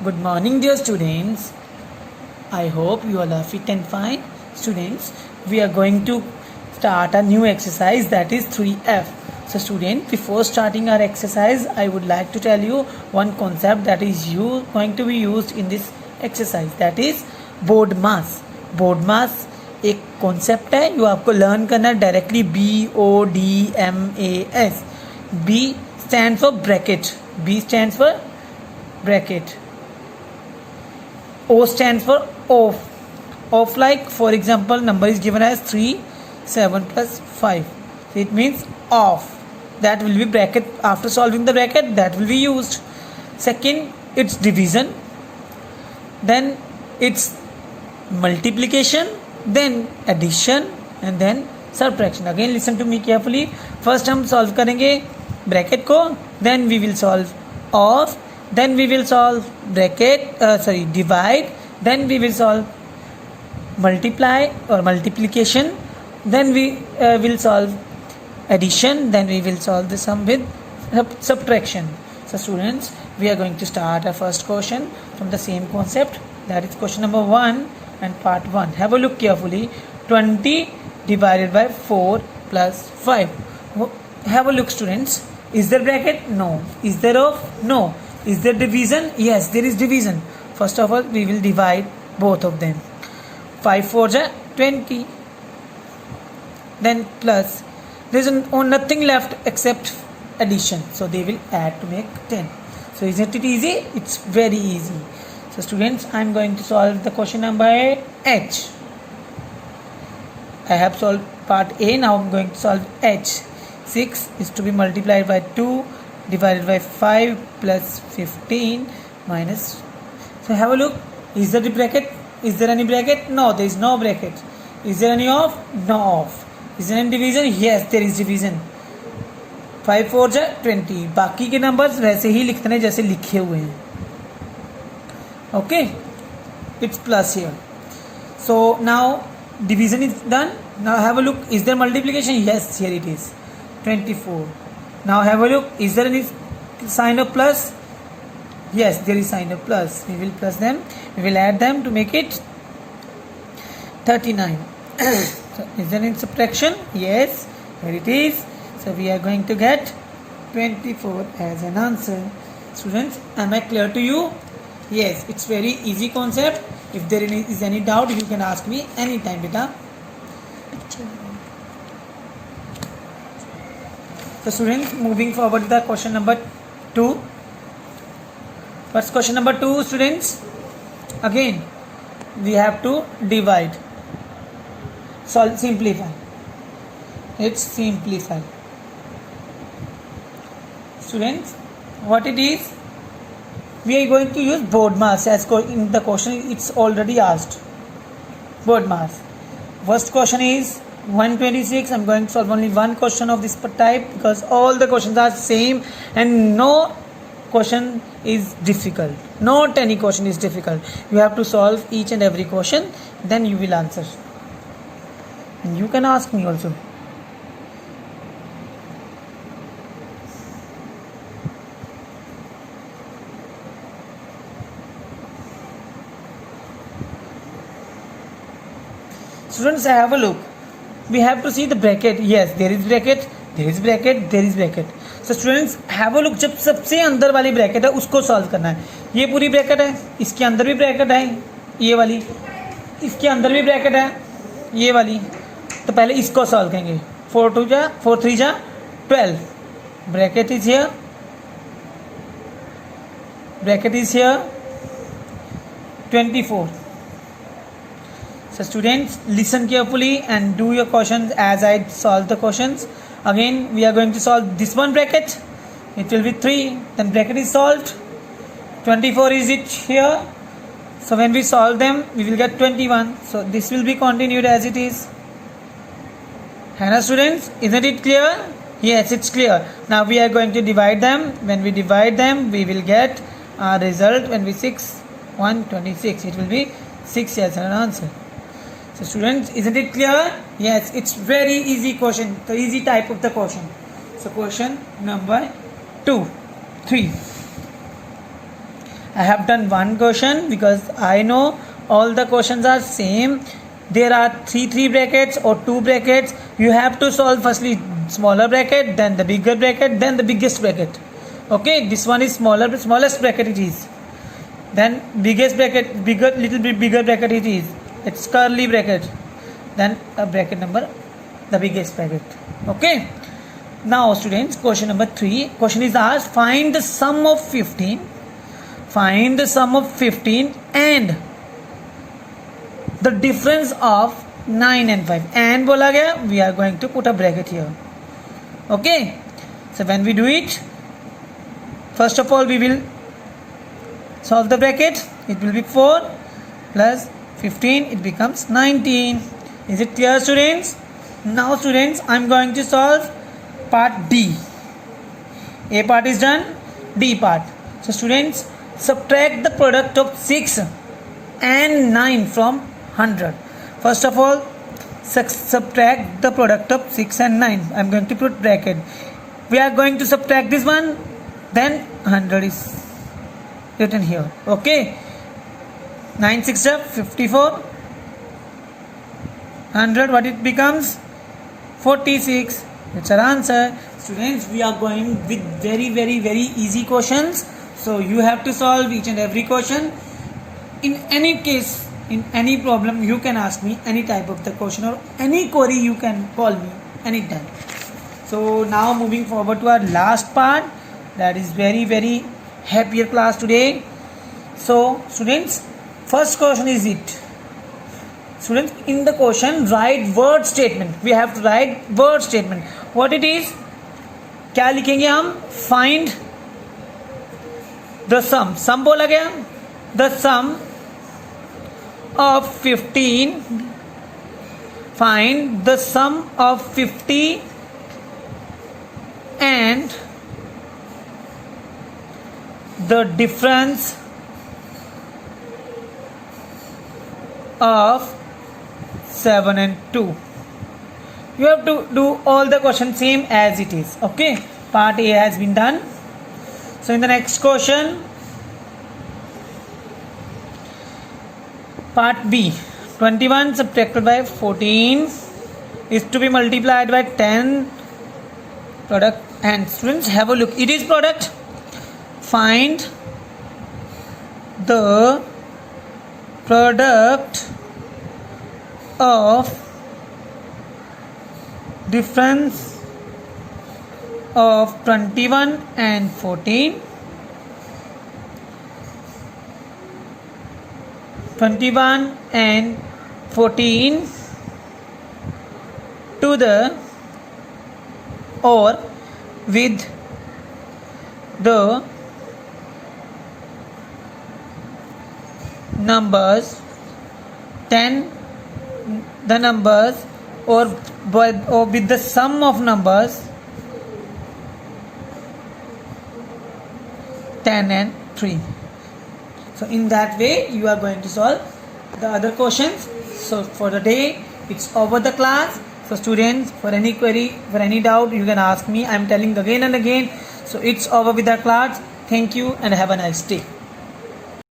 Good morning, dear students. I hope you all are fit and fine. Students, we are going to start a new exercise, that is 3F. So student, before starting our exercise, I would like to tell you one concept that is going to be used in this exercise, that is board mass. Board mass एक concept है जो आपको learn करना है directly. BODMAS. B stands for bracket. B stands for bracket. O stands for off. Off, like for example, number is given as 3, 7 plus 5. So it means off. That will be bracket. After solving the bracket, that will be used. Second, it's division. Then it's multiplication. Then addition. And then subtraction. Again, listen to me carefully. First हम solve करेंगे bracket को. Then we will solve off. Then we will solve divide. Then we will solve multiply or multiplication. Then we will solve addition. Then we will solve the sum with subtraction. So students, we are going to start our first question from the same concept, that is question number 1 and part 1. Have a look carefully. 20 divided by 4 plus 5. Have a look, students. Is there bracket? No. Is there off? No. Is there division? Yes, there is division. First of all, we will divide both of them. 5 4s are 20. Then plus. There is nothing left except addition. So they will add to make 10. So isn't it easy? It's very easy. So students, I am going to solve the question number H. I have solved part A. Now I am going to solve H. 6 is to be multiplied by 2 divided by 5 plus 15 minus. So have a look. Is there the bracket? Is there any bracket? No, there is no bracket. Is there any off? No off. Is there any division? Yes, there is division. 5 4s are 20. बाकी के numbers वैसे ही लिखते हैं जैसे लिखे हुए हैं. Okay, it's plus here. So now division is done. Now have a look. Is there multiplication? Yes, here it is. 24. Now have a look. Is there any sign of plus? Yes, there is sign of plus. We will plus them. We will add them to make it 39. So is there any subtraction? Yes, here it is. So we are going to get 24 as an answer. Students, am I clear to you? Yes, it's very easy concept. If there is any doubt, you can ask me anytime, beta. So students, moving forward to the question number 2. First question number 2, students. Again, we have to divide. Simplify. It's simplify. Students, what it is? We are going to use board mass as in the question it's already asked. Board mass. First question is 126. I'm going to solve only one question of this type because all the questions are same and no question is difficult. Not any question is difficult. You have to solve each and every question, then you will answer. And you can ask me also. Students, have a look. We have to see the bracket. Yes, there is bracket, there is bracket, there is bracket. So students, have a look. जब सबसे अंदर वाली bracket है उसको solve करना है. ये पूरी ब्रैकेट है, इसके अंदर भी ब्रैकेट है, ये वाली, इसके अंदर भी ब्रैकेट है, ये वाली. तो पहले इसको सॉल्व करेंगे. 4 2 जा 4 3 जा 12. Bracket is here, bracket is here 24. So students, listen carefully and do your questions as I solve the questions. Again, we are going to solve this one bracket. It will be 3. Then bracket is solved. 24 is it here. So when we solve them, we will get 21. So this will be continued as it is. Hannah, students, isn't it clear? Yes, it's clear. Now we are going to divide them. When we divide them, we will get our result. When we 6 1 26, it will be 6 as an answer. So students, isn't it clear? Yes, it's very easy question, the easy type of the question. So question number 2, 3. I have done one question because I know all the questions are same. There are three brackets or two brackets. You have to solve firstly smaller bracket, then the bigger bracket, then the biggest bracket. Okay, this one is smallest bracket it is. Then biggest bracket, little bit bigger bracket it is. It's curly bracket. Then a bracket number, the biggest bracket. Okay. Now students, question number 3. Question is asked, find the sum of 15. Find the sum of 15 and the difference of 9 and 5. And bola gaya, we are going to put a bracket here. Okay. So when we do it, first of all we will solve the bracket. It will be 4 plus 15. It becomes 19. Is it clear, students? Now students, I am going to solve part D. A part is done. D part. So students, subtract the product of 6 and 9 from 100. First of all, subtract the product of 6 and 9. I am going to put bracket. We are going to subtract this one. Then 100 is written here. Okay. 9 6 54. 100, what it becomes? 46. It's our answer. Students, we are going with very easy questions. So you have to solve each and every question. In any case, in any problem, you can ask me any type of the question or any query, you can call me anytime. So now moving forward to our last part, that is very happier class today. So students, first question is it. Students, in the question, write word statement. We have to write word statement. What it is? क्या लिखेंगे हम? Find the sum. Sum बोला गया. The sum of 15. Find the sum of 50 and the difference of 7 and 2. You have to do all the questions same as it is. Okay, part A has been done. So in the next question, part B, 21 subtracted by 14 is to be multiplied by 10. Product, and students, have a look. It is product. Find the product of difference of 21 and 14. 21 and 14 to the or with the numbers 10, the numbers or with the sum of numbers 10 and 3. So in that way you are going to solve the other questions. So for the day it's over the class. So students, for any query, for any doubt, you can ask me. I am telling again and again. So it's over with the class. Thank you and have a nice day.